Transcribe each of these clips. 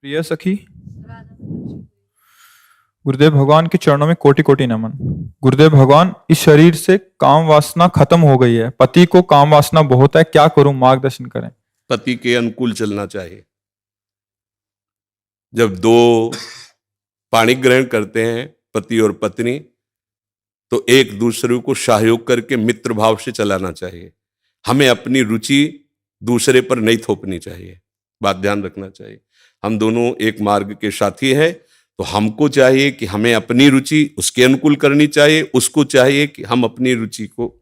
प्रिय सखी, गुरुदेव भगवान के चरणों में कोटि कोटि नमन। गुरुदेव भगवान, इस शरीर से काम वासना खत्म हो गई है। पति को काम वासना बहुत है, क्या करूं, मार्गदर्शन करें। पति के अनुकूल चलना चाहिए। जब दो पाणी ग्रहण करते हैं पति और पत्नी, तो एक दूसरे को सहयोग करके मित्र भाव से चलाना चाहिए। हमें अपनी रुचि दूसरे पर नहीं थोपनी चाहिए, बात ध्यान रखना चाहिए। हम दोनों एक मार्ग के साथी हैं, तो हमको चाहिए कि हमें अपनी रुचि उसके अनुकूल करनी चाहिए, उसको चाहिए कि हम अपनी रुचि को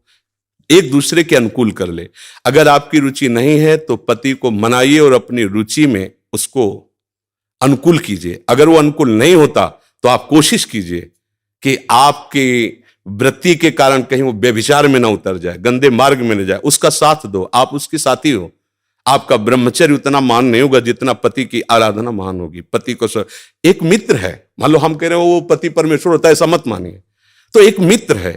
एक दूसरे के अनुकूल कर ले। अगर आपकी रुचि नहीं है तो पति को मनाइए और अपनी रुचि में उसको अनुकूल कीजिए। अगर वो अनुकूल नहीं होता तो आप कोशिश कीजिए कि आपकी वृत्ति के कारण कहीं वो व्यभिचार में ना उतर जाए, गंदे मार्ग में न जाए। उसका साथ दो, आप उसके साथी हो। आपका ब्रह्मचर्य उतना महान नहीं होगा जितना पति की आराधना महान होगी। पति को एक मित्र है, मान लो हम कह रहे हो वो पति परमेश्वर होता है, ऐसा मत मानिए। तो एक मित्र है,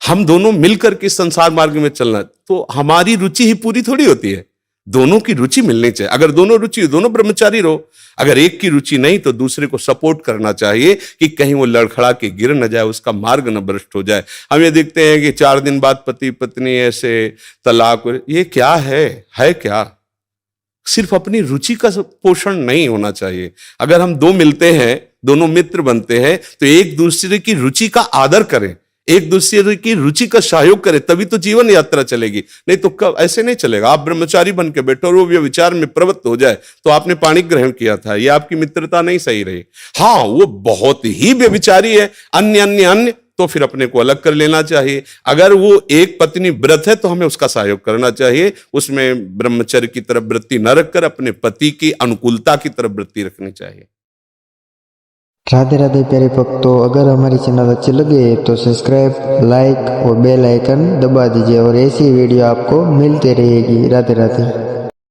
हम दोनों मिलकर के संसार मार्ग में चलना, तो हमारी रुचि ही पूरी थोड़ी होती है, दोनों की रुचि मिलनी चाहिए। अगर दोनों रुचि, दोनों ब्रह्मचारी रहो। अगर एक की रुचि नहीं तो दूसरे को सपोर्ट करना चाहिए कि कहीं वो लड़खड़ा के गिर न जाए, उसका मार्ग न भ्रष्ट हो जाए। हम ये देखते हैं कि 4 दिन बाद पति पत्नी ऐसे तलाक, ये क्या है क्या? सिर्फ अपनी रुचि का पोषण नहीं होना चाहिए। अगर हम दो मिलते हैं, दोनों मित्र बनते हैं, तो एक दूसरे की रुचि का आदर करें, एक दूसरे की रुचि का सहयोग करें, तभी तो जीवन यात्रा चलेगी। नहीं तो कब ऐसे नहीं चलेगा। आप ब्रह्मचारी बन के बैठो और वो व्यभिचार में प्रवृत्त हो जाए, तो आपने पाणी ग्रहण किया था, ये आपकी मित्रता नहीं सही रही। हाँ, वो बहुत ही व्यभिचारी है, अन्य तो फिर अपने को अलग कर लेना चाहिए। अगर वो एक पत्नी व्रत है तो हमें उसका सहयोग करना चाहिए, उसमें ब्रह्मचर्य की तरफ वृत्ति न रखकर अपने पति की अनुकूलता की तरफ वृत्ति रखनी चाहिए। राधे राधे प्यारे भक्तों, अगर हमारी चैनल अच्छी लगे तो सब्सक्राइब, लाइक और बेल आइकन दबा दीजिए और ऐसी वीडियो आपको मिलती रहेगी। राधे राधे।